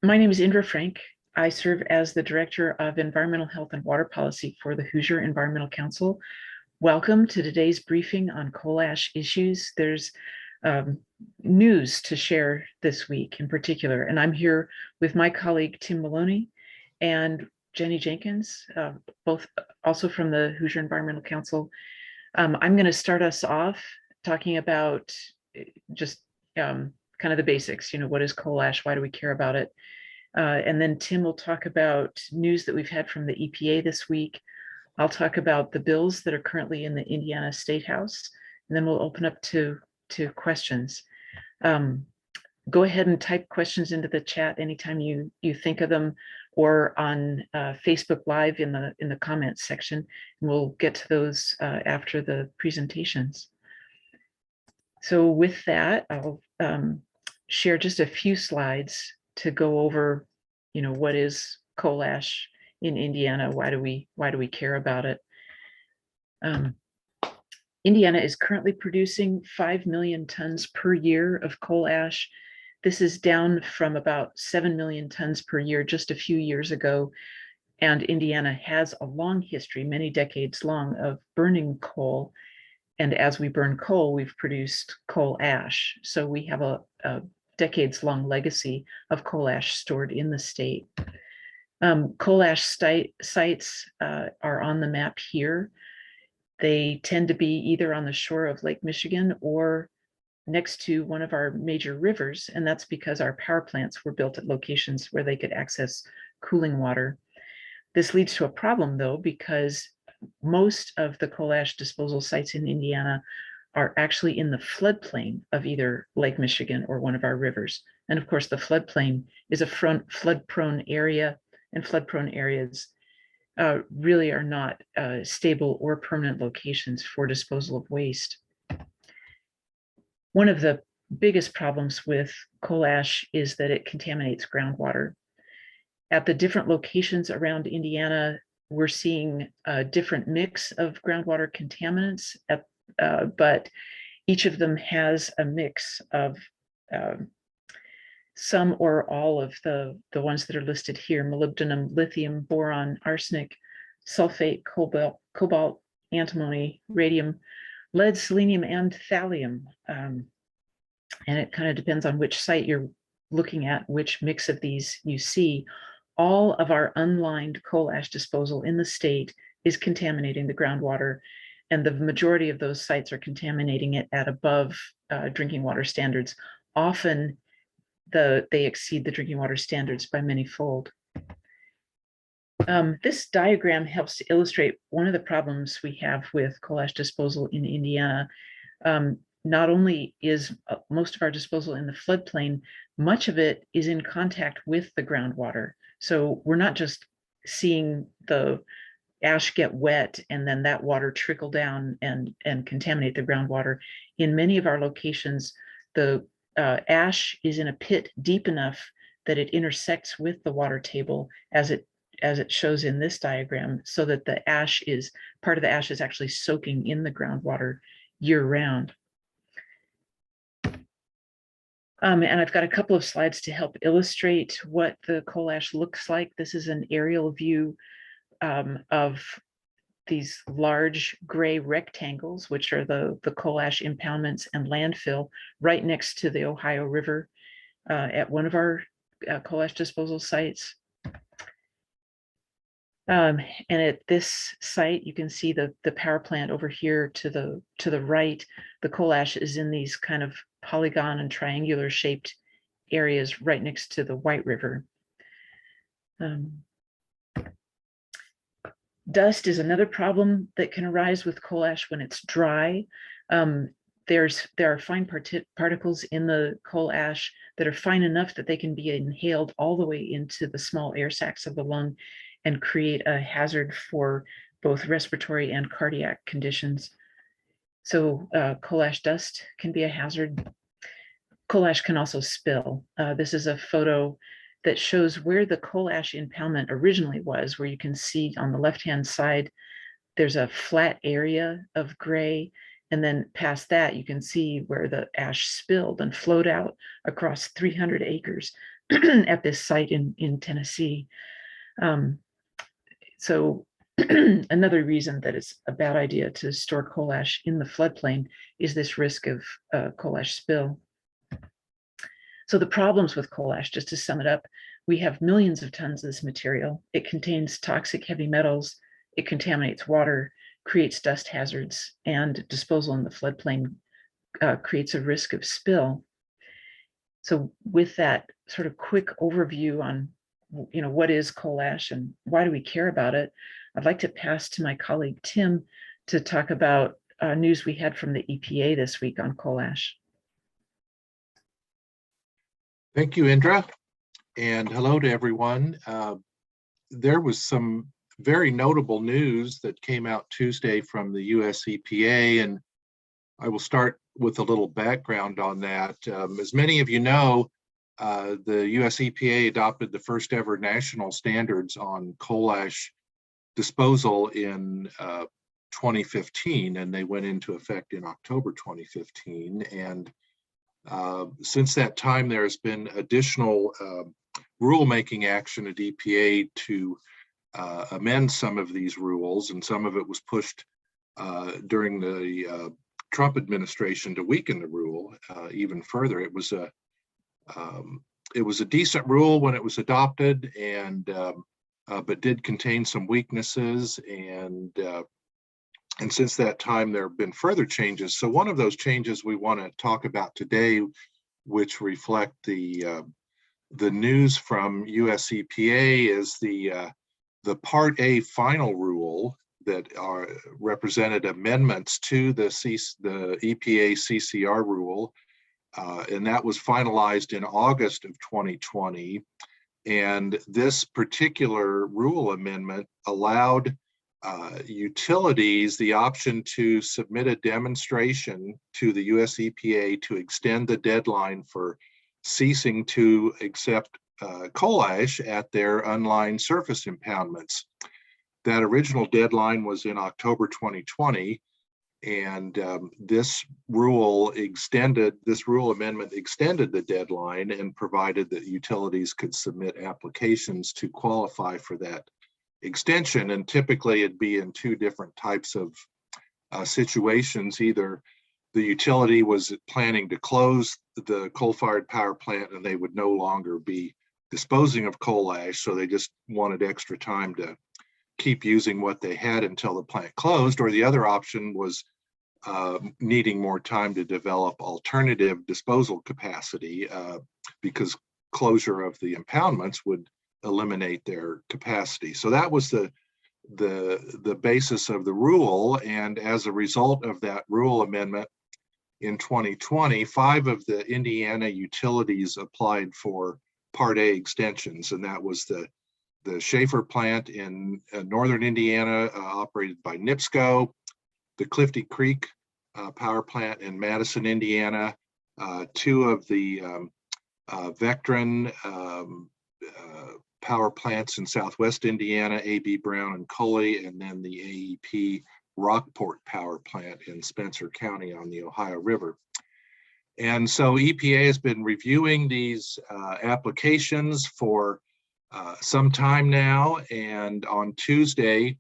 My name is Indra. I serve as the Director of Environmental Health and Water Policy for the Hoosier Environmental Council. Welcome to today's briefing on coal ash issues. There's news to share this week in particular, and I'm here with my colleague Tim Maloney and Jenny Jenkins, both also from the Hoosier Environmental Council. I'm going to start us off talking about just kind of the basics. What is coal ash? Why do we care about it? And then Tim will talk about news that we've had from the EPA this week. I'll talk about the bills that are currently in the Indiana Statehouse, and then we'll open up to questions. Go ahead and type questions into the chat anytime you think of them, or on Facebook Live in the comments section, and we'll get to those after the presentations. So with that, I'll share just a few slides to go over, what is coal ash in Indiana? Why do we care about it? Indiana is currently producing 5 million tons per year of coal ash. This is down from about 7 million tons per year just a few years ago. And Indiana has a long history, many decades long, of burning coal. And as we burn coal, we've produced coal ash. So we have a decades-long legacy of coal ash stored in the state. Coal ash sites are on the map here. They tend to be either on the shore of Lake Michigan or next to one of our major rivers, and that's because our power plants were built at locations where they could access cooling water. This leads to a problem, though, because most of the coal ash disposal sites in Indiana are actually in the floodplain of either Lake Michigan or one of our rivers. And of course, the floodplain is a flood-prone area, and flood-prone areas really are not stable or permanent locations for disposal of waste. One of the biggest problems with coal ash is that it contaminates groundwater. At the different locations around Indiana, we're seeing a different mix of groundwater contaminants, but each of them has a mix of some or all of the ones that are listed here: molybdenum, lithium, boron, arsenic, sulfate, cobalt, antimony, radium, lead, selenium, and thallium. And it kind of depends on which site you're looking at, which mix of these you see. All of our unlined coal ash disposal in the state is contaminating the groundwater, and the majority of those sites are contaminating it at above drinking water standards. Often they exceed the drinking water standards by many-fold. This diagram helps to illustrate one of the problems we have with coal ash disposal in Indiana. Not only is most of our disposal in the floodplain, much of it is in contact with the groundwater. So we're not just seeing the ash get wet and then that water trickle down and contaminate the groundwater. In many of our locations, the ash is in a pit deep enough that it intersects with the water table as it shows in this diagram, so that part of the ash is actually soaking in the groundwater year-round. And I've got a couple of slides to help illustrate what the coal ash looks like. This is an aerial view of these large gray rectangles, which are the coal ash impoundments and landfill right next to the Ohio River at one of our coal ash disposal sites. And at this site, you can see the power plant over here to the right. The coal ash is in these kind of polygon and triangular shaped areas right next to the White River. Dust is another problem that can arise with coal ash when it's dry. There are fine particles in the coal ash that are fine enough that they can be inhaled all the way into the small air sacs of the lung and create a hazard for both respiratory and cardiac conditions. So coal ash dust can be a hazard. Coal ash can also spill. This is a photo that shows where the coal ash impoundment originally was, where you can see on the left-hand side, there's a flat area of gray, and then past that, you can see where the ash spilled and flowed out across 300 acres. at this site in Tennessee. So another reason that it's a bad idea to store coal ash in the floodplain is this risk of coal ash spill. So the problems with coal ash, just to sum it up, we have millions of tons of this material. It contains toxic heavy metals, it contaminates water, creates dust hazards, and disposal in the floodplain creates a risk of spill. So with that sort of quick overview on what is coal ash and why do we care about it, I'd like to pass to my colleague Tim to talk about news we had from the EPA this week on coal ash. Thank you, Indra, and hello to everyone. There was some very notable news that came out Tuesday from the US EPA, and I will start with a little background on that. As many of you know, the US EPA adopted the first ever national standards on coal ash disposal in 2015, and they went into effect in October 2015. And since that time, there has been additional rulemaking action at EPA to amend some of these rules, and some of it was pushed during the Trump administration to weaken the rule even further. It was a decent rule when it was adopted, and but did contain some weaknesses, and since that time there have been further changes. So one of those changes we want to talk about today, which reflect the news from US EPA, is the Part A final rule that represented amendments to the EPA CCR rule, and that was finalized in August of 2020. And this particular rule amendment allowed utilities the option to submit a demonstration to the US EPA to extend the deadline for ceasing to accept coal ash at their unlined surface impoundments. That original deadline was in October 2020, and this rule amendment extended the deadline and provided that utilities could submit applications to qualify for that extension. And typically it'd be in two different types of situations. Either the utility was planning to close the coal-fired power plant and they would no longer be disposing of coal ash, so they just wanted extra time to keep using what they had until the plant closed, or the other option was needing more time to develop alternative disposal capacity because closure of the impoundments would eliminate their capacity. So that was the basis of the rule. And as a result of that rule amendment in 2020, 5 of the Indiana utilities applied for Part A extensions, and that was the Schaefer plant in northern Indiana, operated by NIPSCO, the Clifty Creek power plant in Madison, Indiana, 2 of the Vectren power plants in southwest Indiana, AB Brown and Coley, and then the AEP Rockport power plant in Spencer County on the Ohio River. And so EPA has been reviewing these applications for some time now, and on Tuesday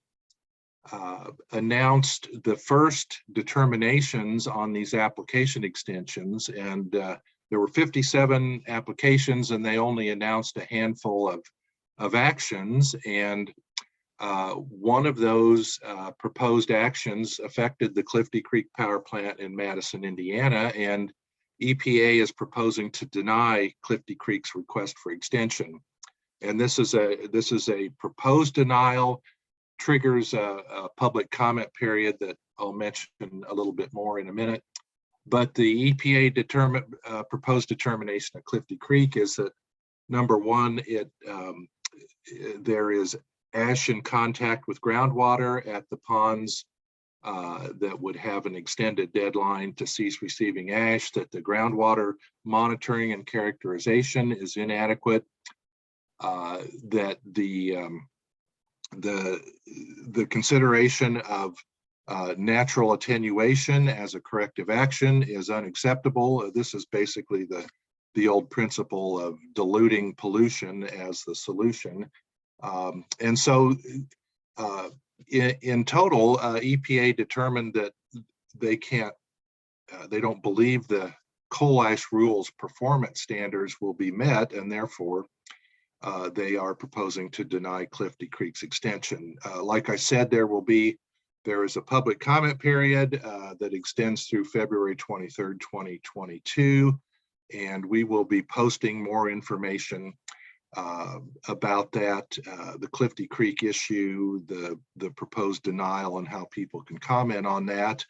announced the first determinations on these application extensions. And there were 57 applications, and they only announced a handful of actions. And one of those proposed actions affected the Clifty Creek power plant in Madison, Indiana, and EPA is proposing to deny Clifty Creek's request for extension. And this is a proposed denial, triggers a public comment period that I'll mention a little bit more in a minute. But the EPA proposed determination at Clifty Creek is that, number one, there is ash in contact with groundwater at the ponds that would have an extended deadline to cease receiving ash, that the groundwater monitoring and characterization is inadequate, that the consideration of natural attenuation as a corrective action is unacceptable. This is basically the the old principle of diluting pollution as the solution. And so in total, EPA determined that they don't believe the coal ash rules performance standards will be met, and therefore they are proposing to deny Clifty Creek's extension. Like I said, there is a public comment period that extends through February 23rd, 2022, and we will be posting more information about that, the Clifty Creek issue, the proposed denial, and how people can comment on that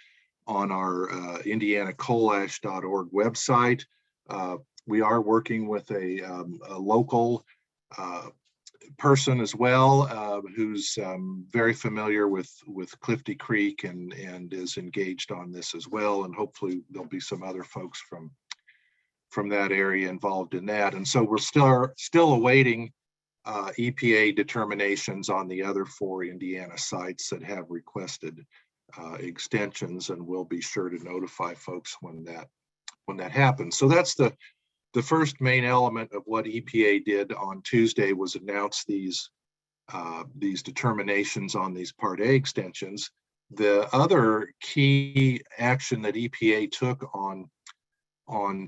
on our indianacoalash.org website. We are working with a local person as well, who's very familiar with Clifty Creek and is engaged on this as well. And hopefully there'll be some other folks from that area involved in that. And so we're still awaiting EPA determinations on the other 4 Indiana sites that have requested extensions, and we'll be sure to notify folks when that happens. So that's the first main element of what EPA did on Tuesday, was announce these determinations on these Part A extensions. The other key action that EPA took on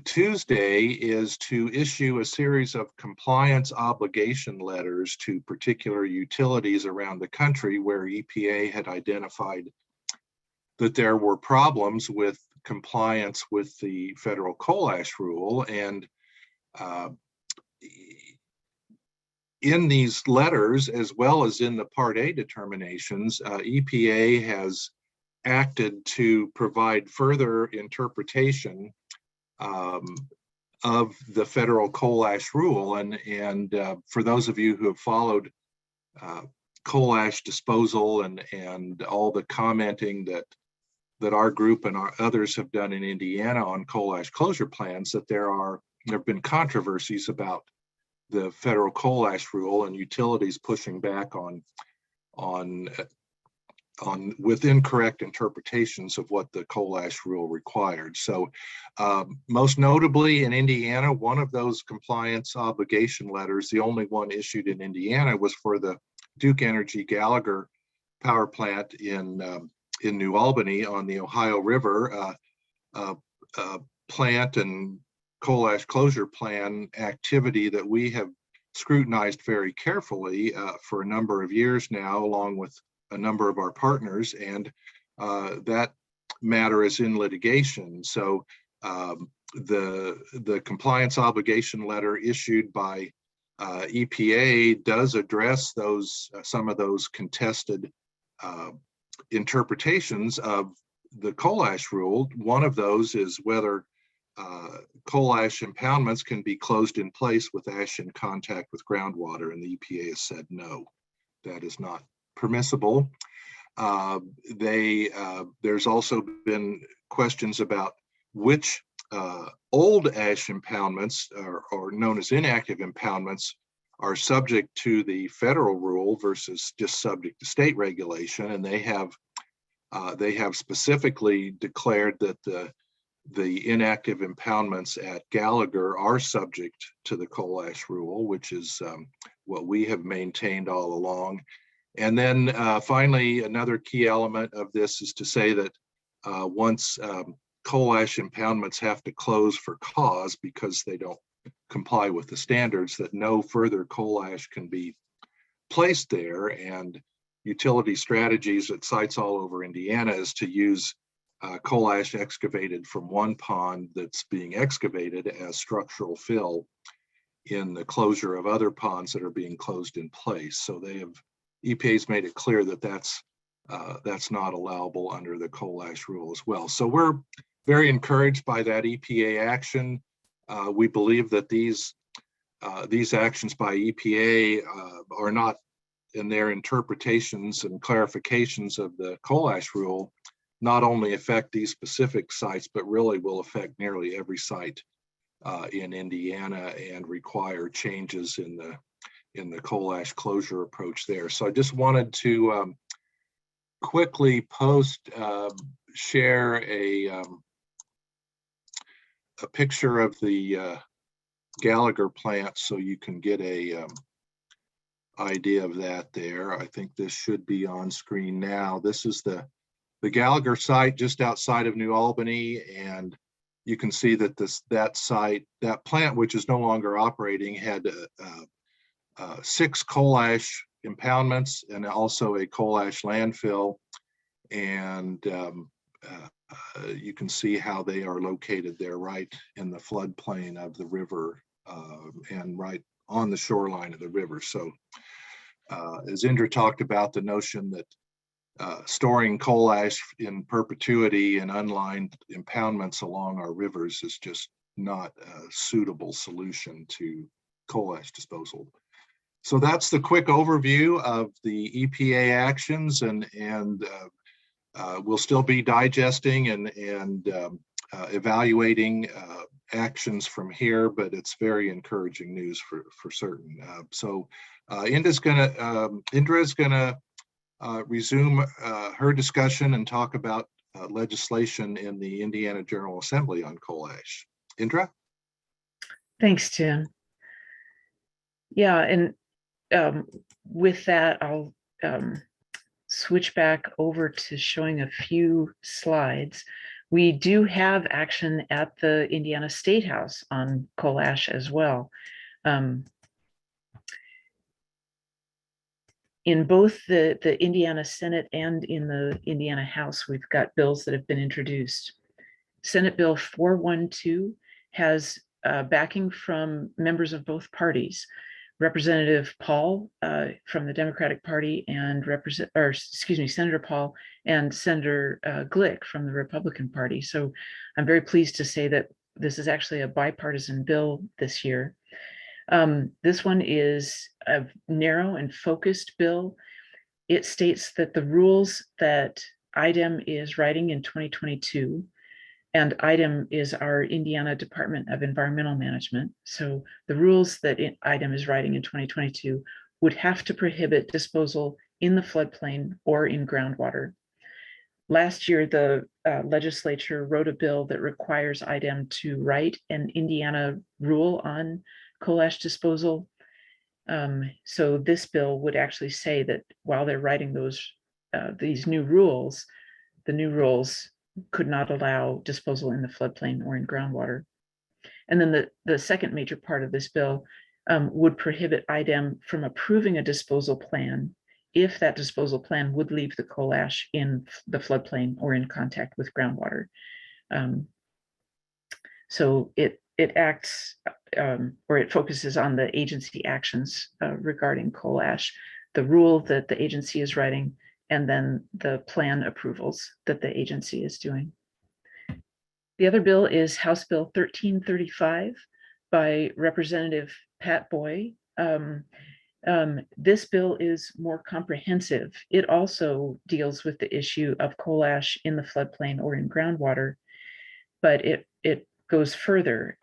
Tuesday is to issue a series of compliance obligation letters to particular utilities around the country where EPA had identified that there were problems with compliance with the federal coal ash rule. And in these letters, as well as in the Part A determinations, EPA has acted to provide further interpretation of the federal coal ash rule. And for those of you who have followed coal ash disposal and all the commenting that our group and our others have done in Indiana on coal ash closure plans, that there have been controversies about the federal coal ash rule and utilities pushing back on with incorrect interpretations of what the coal ash rule required. So most notably in Indiana, one of those compliance obligation letters, the only one issued in Indiana, was for the Duke Energy Galligar power plant in New Albany on the Ohio River, plant and coal ash closure plan activity that we have scrutinized very carefully for a number of years now, along with a number of our partners, and that matter is in litigation. So the compliance obligation letter issued by EPA does address some of those contested interpretations of the coal ash rule. One of those is whether coal ash impoundments can be closed in place with ash in contact with groundwater, and the EPA has said no, that is not permissible. There's also been questions about which old ash impoundments, or known as inactive impoundments, are subject to the federal rule versus just subject to state regulation, and they have specifically declared that the inactive impoundments at Galligar are subject to the coal ash rule, which is what we have maintained all along. And then finally, another key element of this is to say that once coal ash impoundments have to close for cause because they don't comply with the standards, that no further coal ash can be placed there. And utility strategies at sites all over Indiana is to use coal ash excavated from one pond that's being excavated as structural fill in the closure of other ponds that are being closed in place. So EPA's made it clear that that's not allowable under the coal ash rule as well. So we're very encouraged by that EPA action. We believe that these actions by EPA are not, in their interpretations and clarifications of the coal ash rule, not only affect these specific sites, but really will affect nearly every site in Indiana and require changes in the coal ash closure approach there. So I just wanted to quickly share a picture of the Galligar plant, so you can get a idea of that there. I think this should be on screen now. This is the Galligar site just outside of New Albany, and you can see that that plant, which is no longer operating, had 6 coal ash impoundments and also a coal ash landfill. And you can see how they are located there, right in the floodplain of the river and right on the shoreline of the river. So as Indra talked about, the notion that storing coal ash in perpetuity in unlined impoundments along our rivers is just not a suitable solution to coal ash disposal. So that's the quick overview of the EPA actions, and we'll still be digesting and evaluating actions from here, but it's very encouraging news for certain. So Indra is gonna resume her discussion and talk about legislation in the Indiana General Assembly on coal ash. Indra? Thanks, Tim. Yeah, and with that, I'll switch back over to showing a few slides. We do have action at the Indiana Statehouse on coal ash as well. In both the Indiana Senate and in the Indiana House, we've got bills that have been introduced. Senate Bill 412 has backing from members of both parties. Representative Paul from the Democratic Party and Senator Paul and Senator Glick from the Republican Party. So I'm very pleased to say that this is actually a bipartisan bill this year. This one is a narrow and focused bill. It states that the rules that IDEM is writing in 2022, and IDEM is our Indiana Department of Environmental Management. So the rules that IDEM is writing in 2022 would have to prohibit disposal in the floodplain or in groundwater. Last year, the legislature wrote a bill that requires IDEM to write an Indiana rule on coal ash disposal. So this bill would actually say that while they're writing these new rules, the new rules could not allow disposal in the floodplain or in groundwater. And then the second major part of this bill would prohibit IDEM from approving a disposal plan if that disposal plan would leave the coal ash in the floodplain or in contact with groundwater. So it acts or it focuses on the agency actions regarding coal ash, the rule that the agency is writing, and then the plan approvals that the agency is doing. The other bill is House Bill 1335 by Representative Pat Boy. This bill is more comprehensive. It also deals with the issue of coal ash in the floodplain or in groundwater, but it goes further.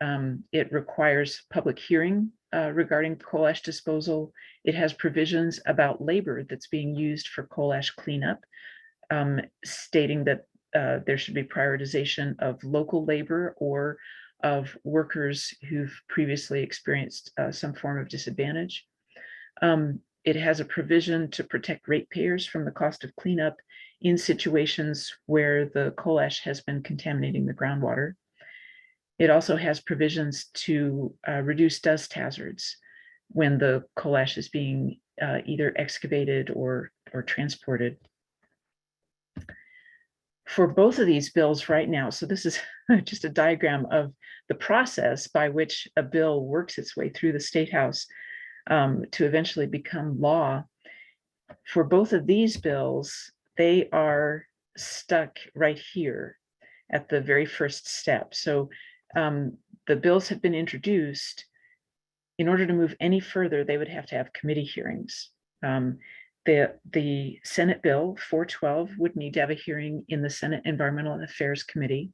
It requires public hearing regarding coal ash disposal. It has provisions about labor that's being used for coal ash cleanup, stating that there should be prioritization of local labor or of workers who've previously experienced some form of disadvantage. It has a provision to protect ratepayers from the cost of cleanup in situations where the coal ash has been contaminating the groundwater. It also has provisions to reduce dust hazards when the coal ash is being either excavated or transported. For both of these bills right now, so this is just a diagram of the process by which a bill works its way through the Statehouse to eventually become law. For both of these bills, they are stuck right here at the very first step. So the bills have been introduced. In order to move any further, they would have to have committee hearings. The Senate Bill 412 would need to have a hearing in the Senate Environmental Affairs Committee.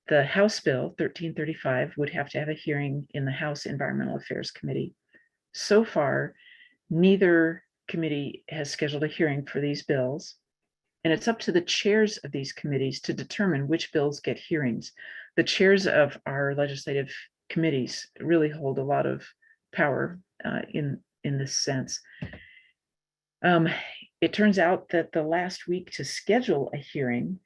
The House Bill 1335 would have to have a hearing in the House Environmental Affairs Committee. So far, neither committee has scheduled a hearing for these bills, and it's up to the chairs of these committees to determine which bills get hearings. The chairs of our legislative committees really hold a lot of power in this sense. It turns out that the last week to schedule a hearing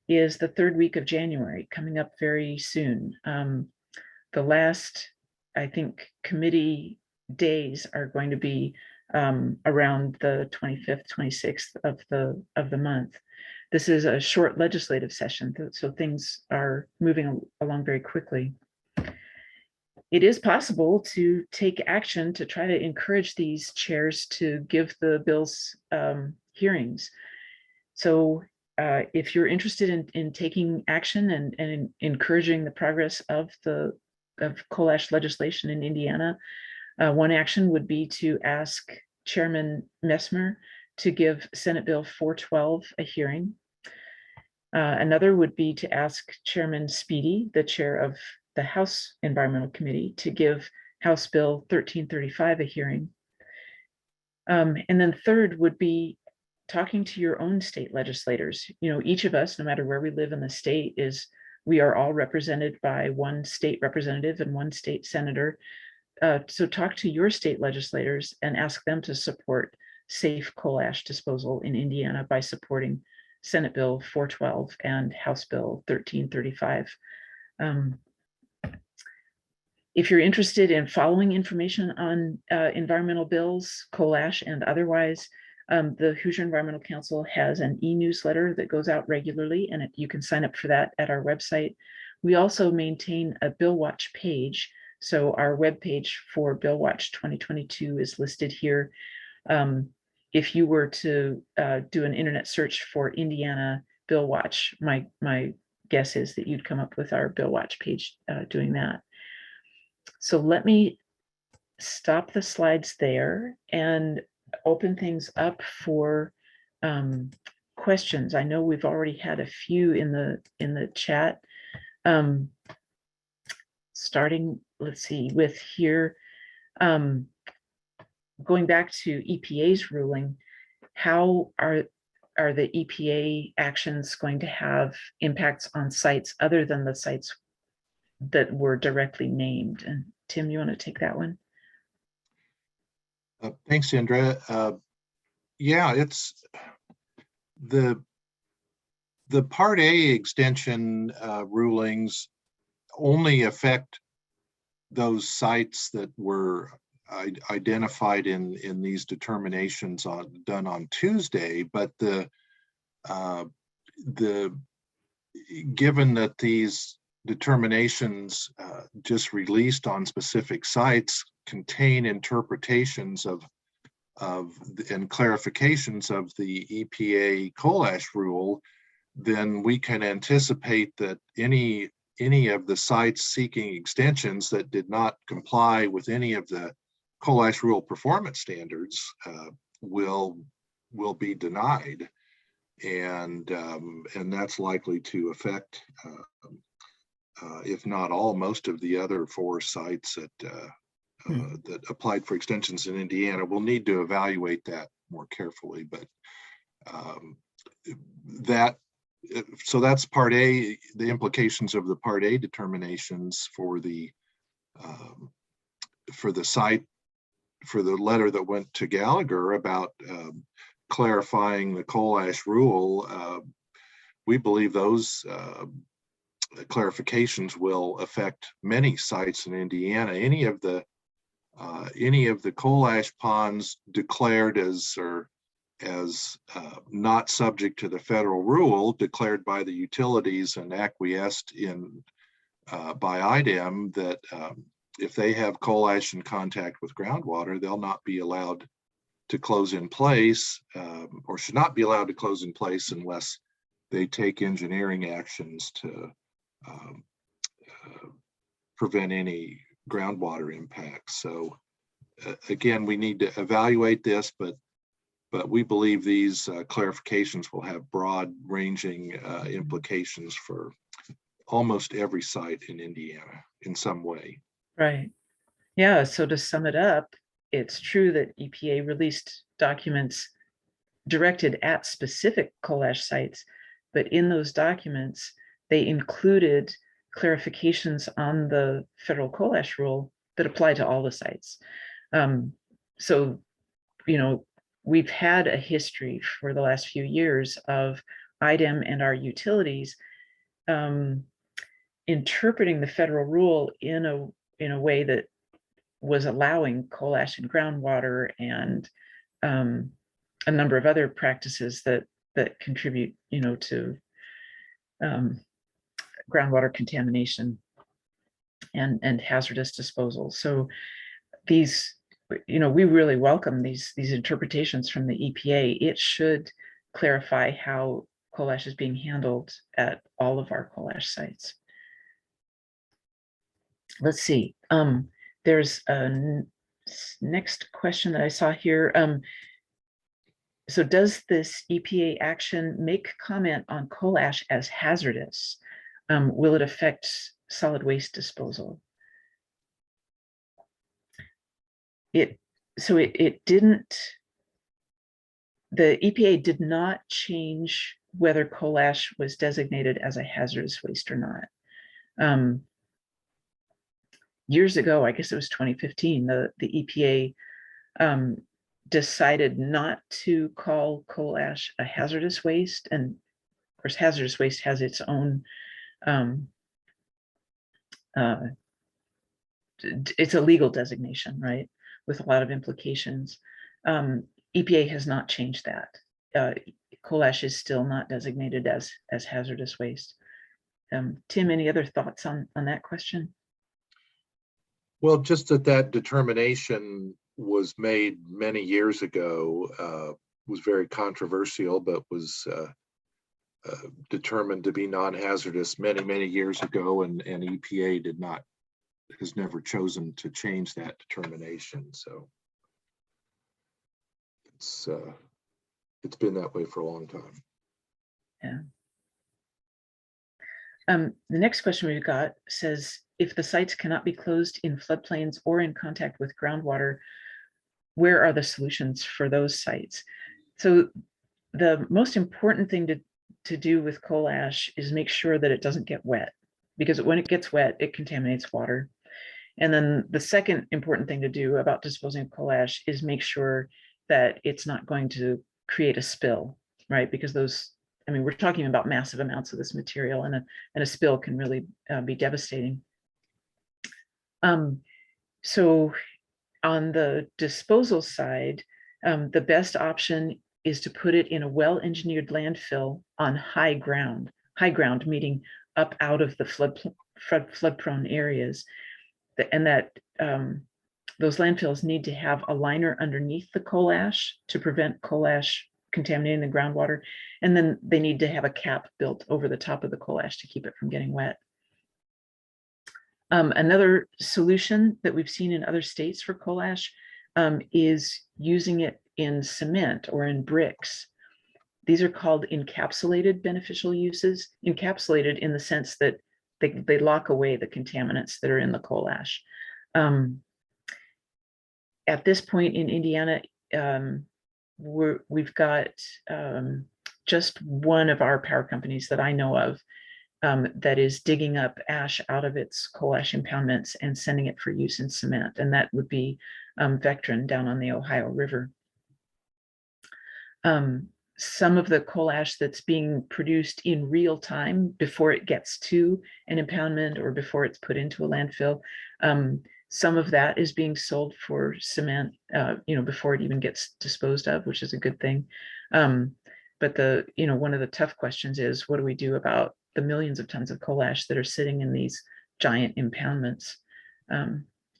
is the third week of January, coming up very soon. The last, I think, committee days are going to be around the 25th, 26th of the month. This is a short legislative session, so things are moving along very quickly. It is possible to take action to try to encourage these chairs to give the bills hearings. So if you're interested in taking action and encouraging the progress of coal ash legislation in Indiana, one action would be to ask Chairman Messmer to give Senate Bill 412 a hearing. Another would be to ask Chairman Speedy, the chair of the House Environmental Committee, to give House Bill 1335 a hearing. And then third would be talking to your own state legislators. You know, each of us, no matter where we live in the state, we are all represented by one state representative and one state senator. So talk to your state legislators and ask them to support safe coal ash disposal in Indiana by supporting Senate Bill 412 and House Bill 1335. If you're interested in following information on environmental bills, coal ash and otherwise, the Hoosier Environmental Council has an e-newsletter that goes out regularly, and you can sign up for that at our website. We also maintain a Bill Watch page. So our webpage for Bill Watch 2022 is listed here. If you were to do an internet search for Indiana Bill Watch, my guess is that you'd come up with our Bill Watch page doing that. So let me stop the slides there and open things up for questions. I know we've already had a few in the chat. Starting, let's see, with here, going back to EPA's ruling, how are the EPA actions going to have impacts on sites other than the sites that were directly named? And Tim, you want to take that one? Thanks, Indra. Yeah, it's the Part A extension rulings only affect those sites that were identified in these determinations done on Tuesday, but given that these determinations just released on specific sites contain interpretations of and clarifications of the EPA coal ash rule, then we can anticipate that any of the sites seeking extensions that did not comply with any of the coal ash rule performance standards will be denied, and that's likely to affect, if not all, most of the other 4 sites that applied for extensions in Indiana. We'll need to evaluate that more carefully, but so that's Part A, the implications of the Part A determinations for the letter that went to Galligar about clarifying the coal ash rule. We believe those clarifications will affect many sites in Indiana. Any of the coal ash ponds declared as not subject to the federal rule, declared by the utilities and acquiesced in by IDEM, that if they have coal ash in contact with groundwater, they'll not be allowed to close in place, or should not be allowed to close in place unless they take engineering actions to prevent any groundwater impacts. So again, we need to evaluate this, but we believe these clarifications will have broad-ranging implications for almost every site in Indiana in some way. Right. Yeah, so to sum it up, it's true that EPA released documents directed at specific coal ash sites, but in those documents, they included clarifications on the federal coal ash rule that apply to all the sites. So, we've had a history for the last few years of IDEM and our utilities interpreting the federal rule in a way that was allowing coal ash in groundwater and a number of other practices that contribute, to groundwater contamination and hazardous disposal. So these, we really welcome these interpretations from the EPA. It should clarify how coal ash is being handled at all of our coal ash sites. Let's see. There's a next question that I saw here. So does this EPA action make comment on coal ash as hazardous? Will it affect solid waste disposal? It didn't, the EPA did not change whether coal ash was designated as a hazardous waste or not. Years ago, I guess it was 2015, the EPA decided not to call coal ash a hazardous waste. And of course, hazardous waste has its own, it's a legal designation, right? With a lot of implications. EPA has not changed that. Coal ash is still not designated as hazardous waste. Tim, any other thoughts on that question? Well, just that determination was made many years ago, was very controversial, but was determined to be non-hazardous many years ago, and EPA has never chosen to change that determination. So it's been that way for a long time. Yeah. The next question we've got says, if the sites cannot be closed in floodplains or in contact with groundwater, where are the solutions for those sites? So the most important thing to do with coal ash is make sure that it doesn't get wet, because when it gets wet, it contaminates water. And then the second important thing to do about disposing of coal ash is make sure that it's not going to create a spill, right? Because we're talking about massive amounts of this material, and a spill can really be devastating. So on the disposal side, the best option is to put it in a well-engineered landfill on high ground meaning up out of the flood-prone areas. And that those landfills need to have a liner underneath the coal ash to prevent coal ash contaminating the groundwater. And then they need to have a cap built over the top of the coal ash to keep it from getting wet. Another solution that we've seen in other states for coal ash is using it in cement or in bricks. These are called encapsulated beneficial uses, encapsulated in the sense that they lock away the contaminants that are in the coal ash. At this point in Indiana, we've got just one of our power companies that I know of that is digging up ash out of its coal ash impoundments and sending it for use in cement. And that would be Vectron down on the Ohio River. Some of the coal ash that's being produced in real time before it gets to an impoundment or before it's put into a landfill, some of that is being sold for cement, before it even gets disposed of, which is a good thing. But one of the tough questions is, what do we do about the millions of tons of coal ash that are sitting in these giant impoundments?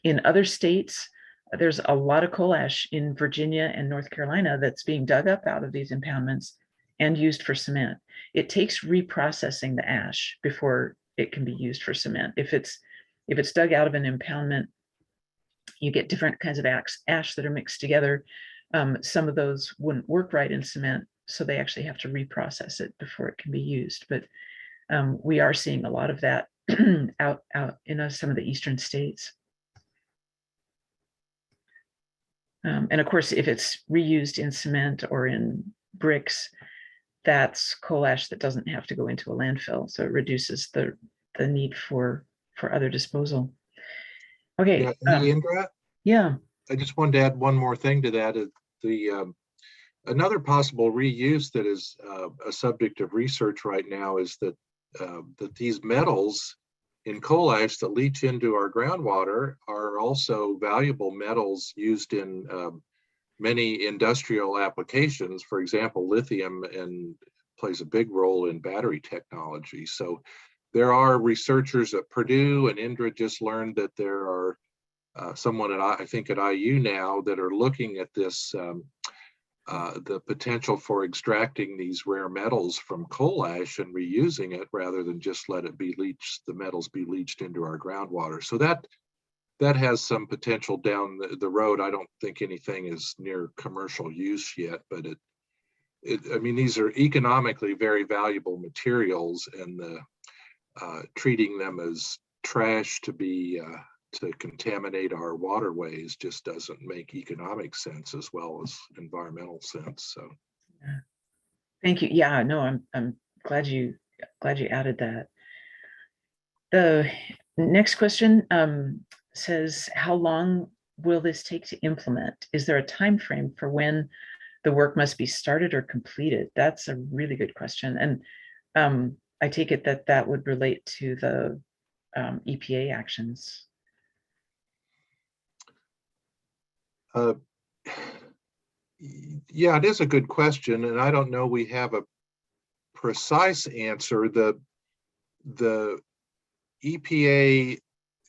In other states, there's a lot of coal ash in Virginia and North Carolina that's being dug up out of these impoundments and used for cement. It takes reprocessing the ash before it can be used for cement. If it's dug out of an impoundment, you get different kinds of ash that are mixed together. Some of those wouldn't work right in cement, so they actually have to reprocess it before it can be used. But we are seeing a lot of that out in some of the eastern states. And of course, if it's reused in cement or in bricks, that's coal ash that doesn't have to go into a landfill. So it reduces the the need for other disposal. Okay. Yeah, hey, Indra, Yeah. I just wanted to add one more thing to that. The another possible reuse that is a subject of research right now is that these metals in coal ash that leach into our groundwater are also valuable metals used in many industrial applications. For example, lithium plays a big role in battery technology. So there are researchers at Purdue, and Indra just learned that there are someone I think at IU now that are looking at this, the potential for extracting these rare metals from coal ash and reusing it rather than just let it be leached, the metals be leached into our groundwater. So that has some potential down the road. I don't think anything is near commercial use yet, but I mean, these are economically very valuable materials, and treating them as trash to contaminate our waterways just doesn't make economic sense as well as environmental sense. So, Thank you. Yeah, no, I'm glad you added that. The next question says, how long will this take to implement? Is there a time frame for when the work must be started or completed? That's a really good question. And I take it that that would relate to the EPA actions. Yeah, it is a good question, and I don't know we have a precise answer. The EPA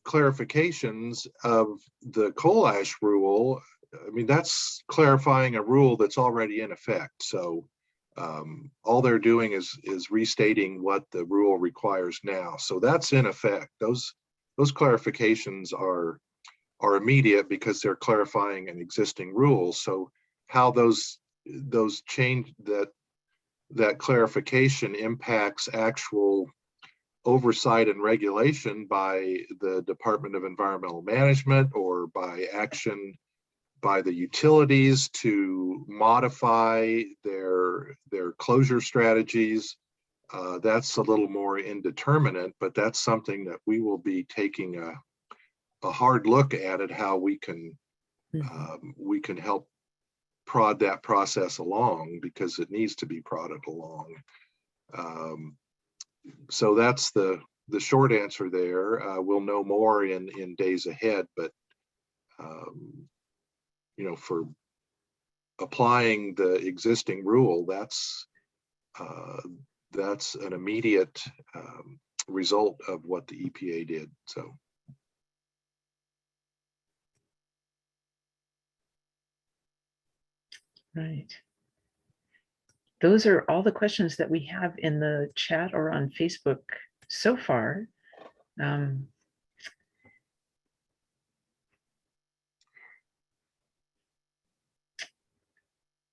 clarifications of the coal ash rule, I mean, that's clarifying a rule that's already in effect. So all they're doing is restating what the rule requires now. So that's in effect. Those clarifications are immediate because they're clarifying an existing rule. So how those change, that clarification impacts actual oversight and regulation by the Department of Environmental Management or by action by the utilities to modify their closure strategies, that's a little more indeterminate, but that's something that we will be taking a hard look at how we can help prod that process along, because it needs to be prodded along. So that's the short answer there. We'll know more in days ahead, but you know, for applying the existing rule, that's an immediate result of what the EPA did. So. Right. Those are all the questions that we have in the chat or on Facebook so far.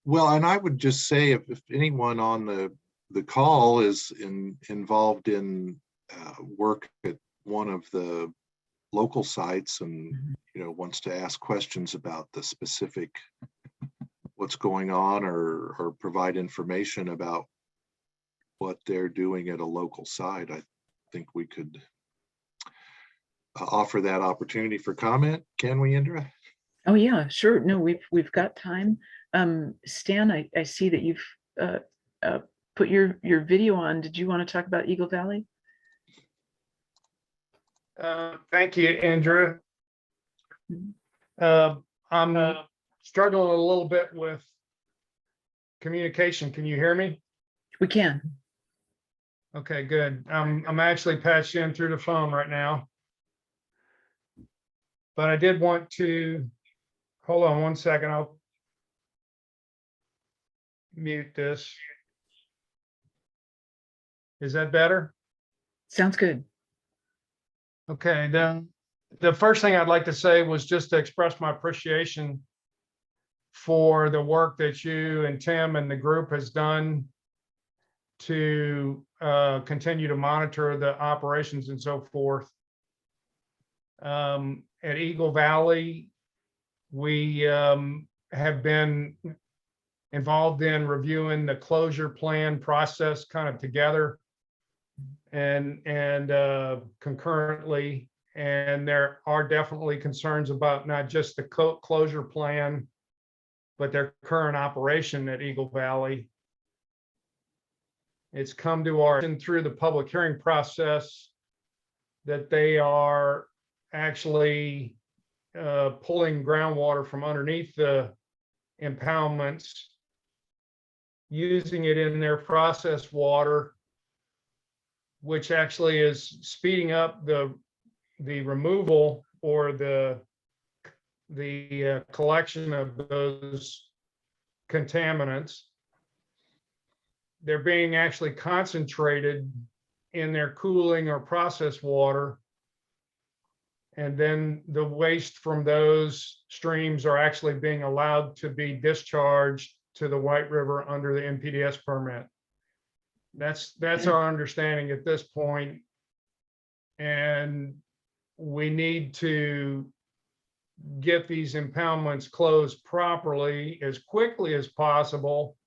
Well, and I would just say if anyone on the call is involved in work at one of the local sites and you know wants to ask questions about the specific what's going on or provide information about what they're doing at a local site, I think we could offer that opportunity for comment. Can we, Indra? Oh yeah, sure. No, we've got time. Stan, I see that you've put your video on. Did you want to talk about Eagle Valley? Thank you, Indra. I'm struggling a little bit with communication. Can you hear me? We can. Okay, good. I'm actually patched in through the phone right now. But I did want to, hold on one second, I'll mute this. Is that better? Sounds good. Okay, then the first thing I'd like to say was just to express my appreciation for the work that you and Tim and the group has done to continue to monitor the operations and so forth. At Eagle Valley, we have been involved in reviewing the closure plan process kind of together and concurrently. And there are definitely concerns about not just the closure plan, but their current operation at Eagle Valley. It's come to our through the public hearing process that they are actually pulling groundwater from underneath the impoundments, using it in their processed water, which actually is speeding up the removal or the collection of those contaminants. They're being actually concentrated in their cooling or processed water. And then the waste from those streams are actually being allowed to be discharged to the White River under the NPDES permit. That's our understanding at this point. And we need to get these impoundments closed properly as quickly as possible,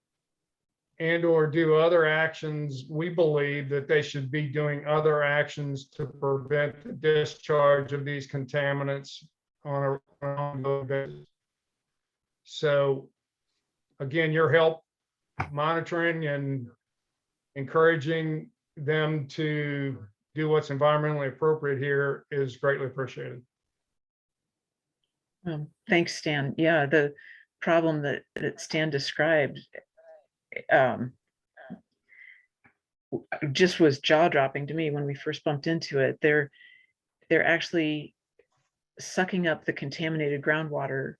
and or do other actions. We believe that they should be doing other actions to prevent the discharge of these contaminants on an ongoing basis. So again, your help monitoring and encouraging them to do what's environmentally appropriate here is greatly appreciated. Thanks, Stan. Yeah, the problem that Stan described just was jaw-dropping to me when we first bumped into it. They're actually sucking up the contaminated groundwater,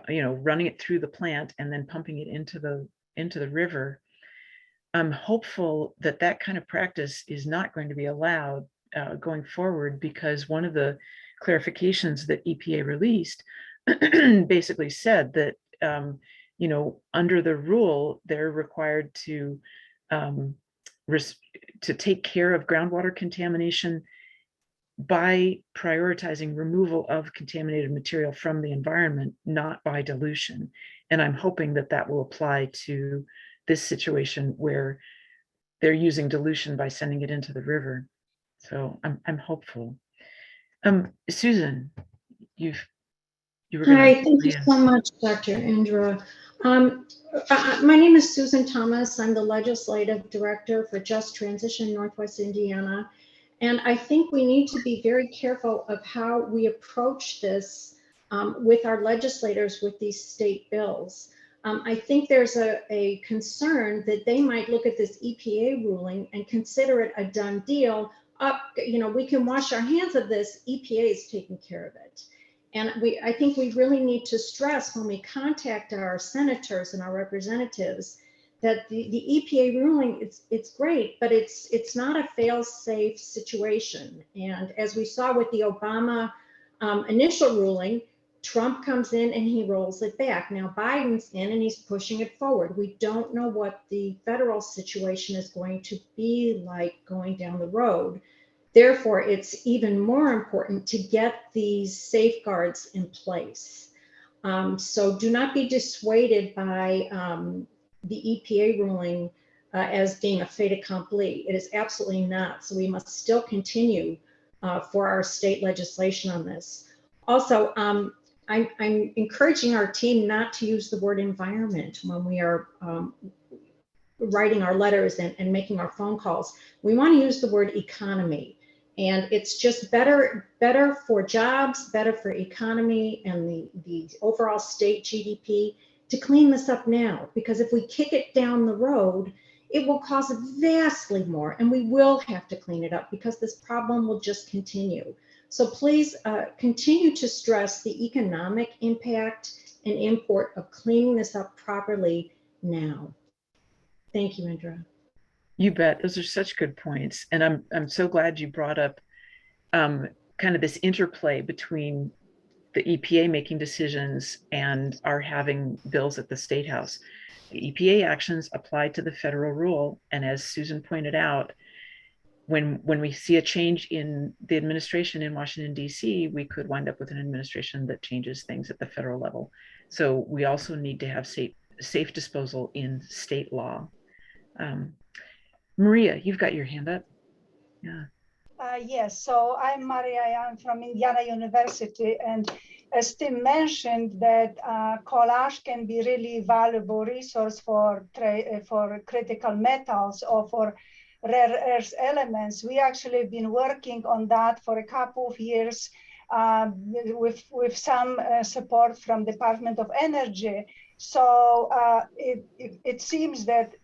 running it through the plant and then pumping it into the river. I'm hopeful that that kind of practice is not going to be allowed going forward, because one of the clarifications that EPA released basically said that under the rule they're required to take care of groundwater contamination by prioritizing removal of contaminated material from the environment, not by dilution. And I'm hoping that that will apply to this situation where they're using dilution by sending it into the river. So I'm hopeful. Susan, you were going to. Hi, thank you so much, Dr. Indra. My name is Susan Thomas. I'm the Legislative Director for Just Transition Northwest Indiana. And I think we need to be very careful of how we approach this with our legislators with these state bills. I think there's a concern that they might look at this EPA ruling and consider it a done deal. We can wash our hands of this. EPA is taking care of it. And I think we really need to stress when we contact our senators and our representatives that the EPA ruling, it's great, but it's not a fail-safe situation. And as we saw with the Obama initial ruling, Trump comes in and he rolls it back. Now Biden's in and he's pushing it forward. We don't know what the federal situation is going to be like going down the road. Therefore, it's even more important to get these safeguards in place. So do not be dissuaded by the EPA ruling as being a fait accompli. It is absolutely not. So we must still continue for our state legislation on this. Also, I'm encouraging our team not to use the word environment when we are writing our letters and making our phone calls. We want to use the word economy. And it's just better for jobs, better for economy and the overall state GDP to clean this up now. Because if we kick it down the road, it will cause vastly more, and we will have to clean it up because this problem will just continue. So please continue to stress the economic impact and import of cleaning this up properly now. Thank you, Indra. You bet. Those are such good points. And I'm so glad you brought up kind of this interplay between the EPA making decisions and our having bills at the Statehouse. The EPA actions apply to the federal rule. And as Susan pointed out, when we see a change in the administration in Washington, D.C., we could wind up with an administration that changes things at the federal level. So we also need to have safe disposal in state law. Maria, you've got your hand up. Yeah. Yes, so I'm Maria, I'm from Indiana University, and as Tim mentioned, that coal ash can be really valuable resource for critical metals or for rare earth elements. We actually have been working on that for a couple of years with some support from Department of Energy. So it seems that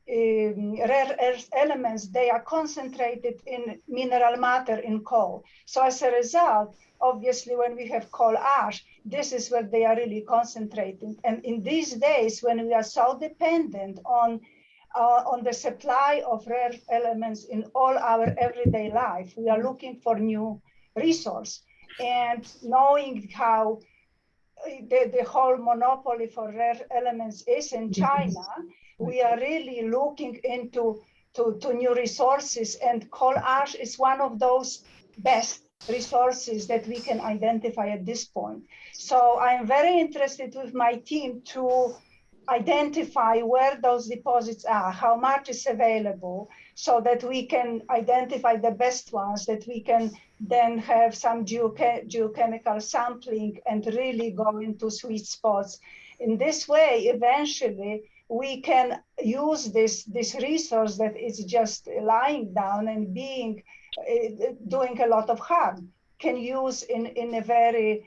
rare earth elements, they are concentrated in mineral matter in coal. So as a result, obviously, when we have coal ash, this is where they are really concentrated. And in these days, when we are so dependent on the supply of rare elements in all our everyday life, we are looking for new resource. And knowing how the whole monopoly for rare elements is in China, we are really looking into new resources, and coal ash is one of those best resources that we can identify at this point. So I'm very interested with my team to identify where those deposits are, how much is available, so that we can identify the best ones that we can then have some geochemical sampling and really go into sweet spots. In this way, eventually, we can use this resource that is just lying down and doing a lot of harm, can use in a very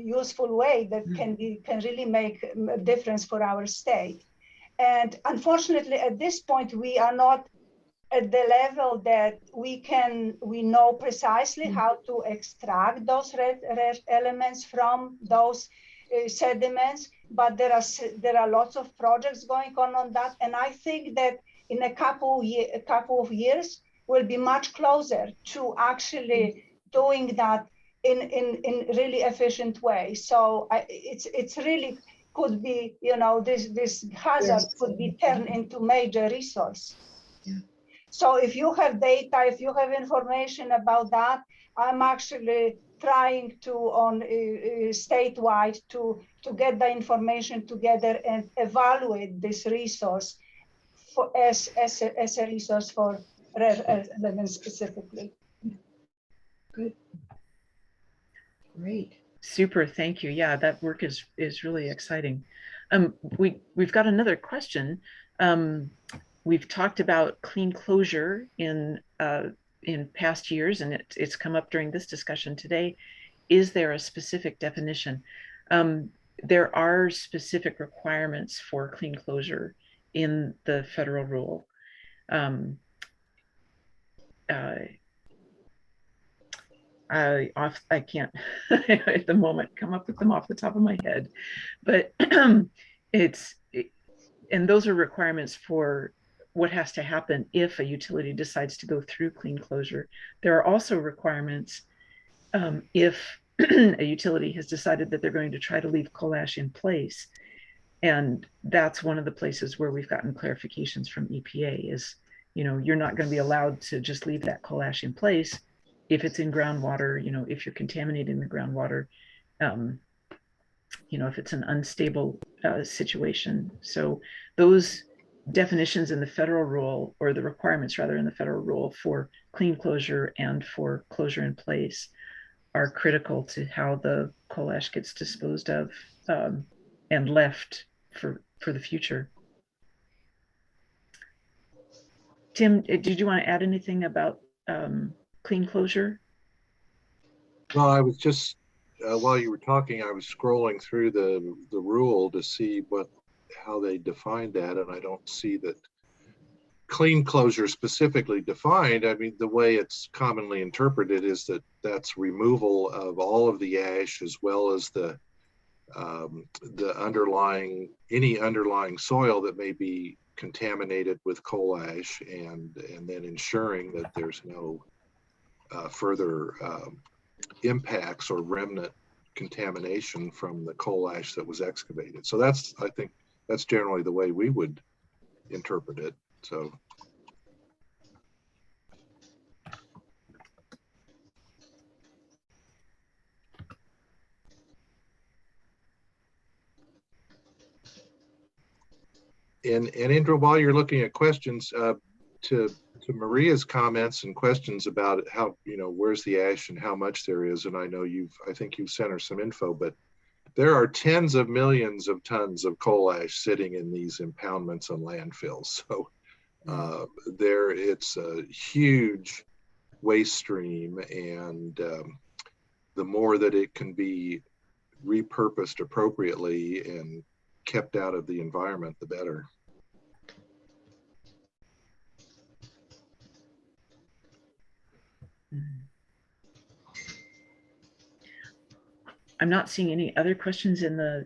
useful way that can really make a difference for our state. And unfortunately, at this point, we are not at the level that we know precisely how to extract those rare elements from those sediments, but there are lots of projects going on that, and I think that in a couple of years we'll be much closer to actually doing that in really efficient way. So it's really could be, this hazard could be turned into major resource. Yeah. So if you have data, if you have information about that, I'm actually trying to on statewide to get the information together and evaluate this resource as a resource for rare earth elements specifically. Good. Great. Super, thank you. Yeah, that work is really exciting. We've got another question. We've talked about clean closure in past years, and it's come up during this discussion today. Is there a specific definition? There are specific requirements for clean closure in the federal rule. I can't at the moment come up with them off the top of my head, but and those are requirements for what has to happen if a utility decides to go through clean closure. There are also requirements if a utility has decided that they're going to try to leave coal ash in place. And that's one of the places where we've gotten clarifications from EPA is, you're not going to be allowed to just leave that coal ash in place if it's in groundwater, if you're contaminating the groundwater, if it's an unstable situation. So those definitions in the federal rule, or the requirements rather in the federal rule for clean closure and for closure in place, are critical to how the coal ash gets disposed of and left for the future. Tim, did you want to add anything about clean closure? Well, I was just, while you were talking, I was scrolling through the rule to see how they defined that, and I don't see that clean closure specifically defined. I mean, the way it's commonly interpreted is that that's removal of all of the ash as well as the any underlying soil that may be contaminated with coal ash, and then ensuring that there's no further impacts or remnant contamination from the coal ash that was excavated. So I think that's generally the way we would interpret it. So. And Indra, while you're looking at questions, to To Maria's comments and questions about how, where's the ash and how much there is, and I know I think you've sent her some info, but there are tens of millions of tons of coal ash sitting in these impoundments and landfills. So it's a huge waste stream, and the more that it can be repurposed appropriately and kept out of the environment, the better. I'm not seeing any other questions in the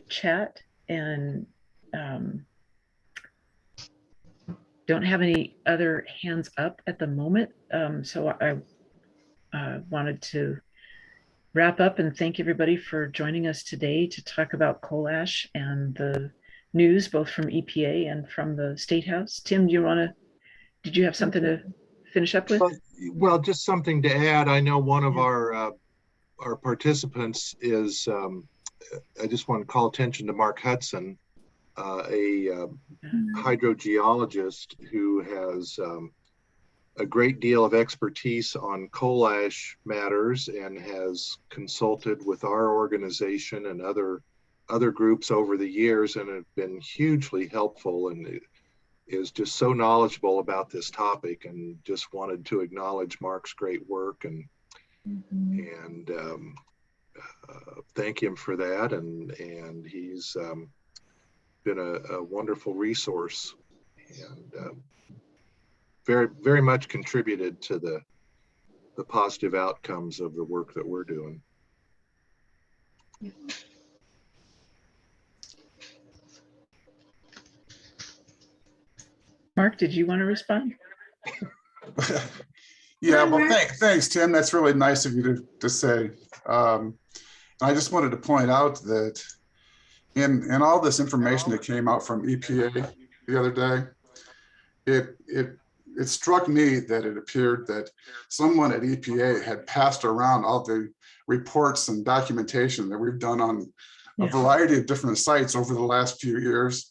chat, and don't have any other hands up at the moment. So I wanted to wrap up and thank everybody for joining us today to talk about coal ash and the news, both from EPA and from the Statehouse. Tim, did you have something to finish up with? Well, just something to add. I know one of our participants is, I just want to call attention to Mark Hudson, a hydrogeologist who has a great deal of expertise on coal ash matters and has consulted with our organization and other groups over the years, and have been hugely helpful, and is just so knowledgeable about this topic, and just wanted to acknowledge Mark's great work and thank him for that. And he's been a wonderful resource, and very, very much contributed to the positive outcomes of the work that we're doing. Mark, did you want to respond? Yeah, well, thanks, Tim. That's really nice of you to say. I just wanted to point out that in all this information that came out from EPA the other day, it struck me that it appeared that someone at EPA had passed around all the reports and documentation that we've done on a variety of different sites over the last few years,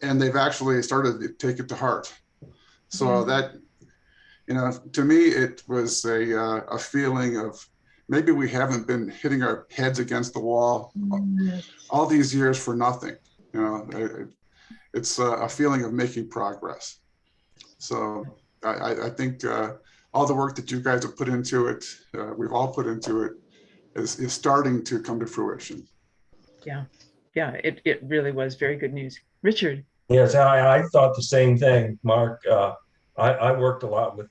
and they've actually started to take it to heart. So that, to me, it was a feeling of maybe we haven't been hitting our heads against the wall all these years for nothing. It's a feeling of making progress. So I think all the work that you guys have put into it, we've all put into it, is starting to come to fruition. Yeah, it really was very good news. Richard. Yes, I thought the same thing, Mark. I worked a lot with,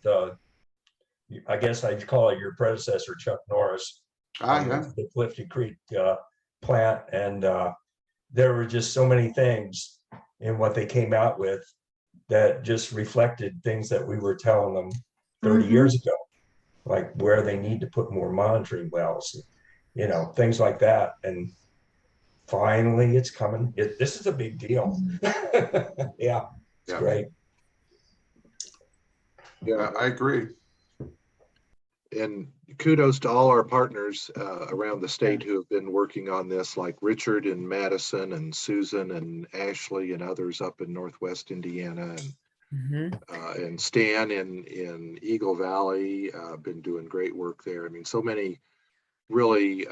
I guess I'd call it your predecessor, Chuck Norris, the Clifton Creek plant. And there were just so many things in what they came out with that just reflected things that we were telling them 30 years ago, like where they need to put more monitoring wells, things like that. And finally it's coming. This is a big deal. Yeah, it's great. Yeah, I agree. And kudos to all our partners around the state who have been working on this, like Richard in Madison and Susan and Ashley and others up in Northwest Indiana, and Stan in Eagle Valley, been doing great work there. I mean, so many really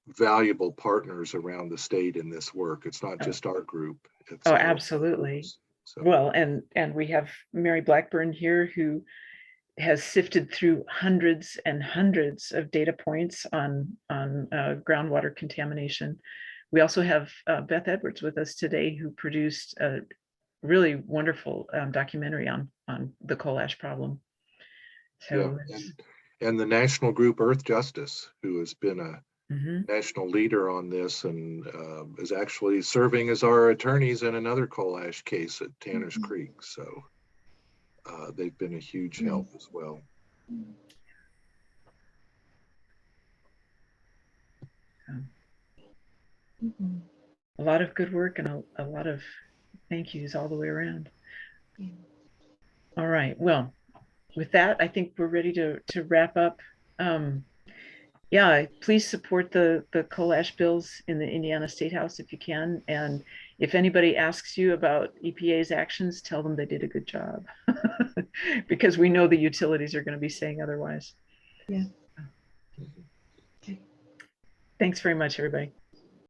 valuable partners around the state in this work. It's not just our group. It's absolutely. So. Well, and we have Mary Blackburn here, who has sifted through hundreds and hundreds of data points on groundwater contamination. We also have Beth Edwards with us today, who produced a really wonderful documentary on the coal ash problem. So, and the national group Earth Justice, who has been a national leader on this, and is actually serving as our attorneys in another coal ash case at Tanner's Creek. So they've been a huge help as well. A lot of good work and a lot of thank yous all the way around. All right, well, with that, I think we're ready to wrap up. Yeah, please support the coal ash bills in the Indiana Statehouse if you can. And if anybody asks you about EPA's actions, tell them they did a good job. Because we know the utilities are going to be saying otherwise. Yeah. Okay. Thanks very much, everybody.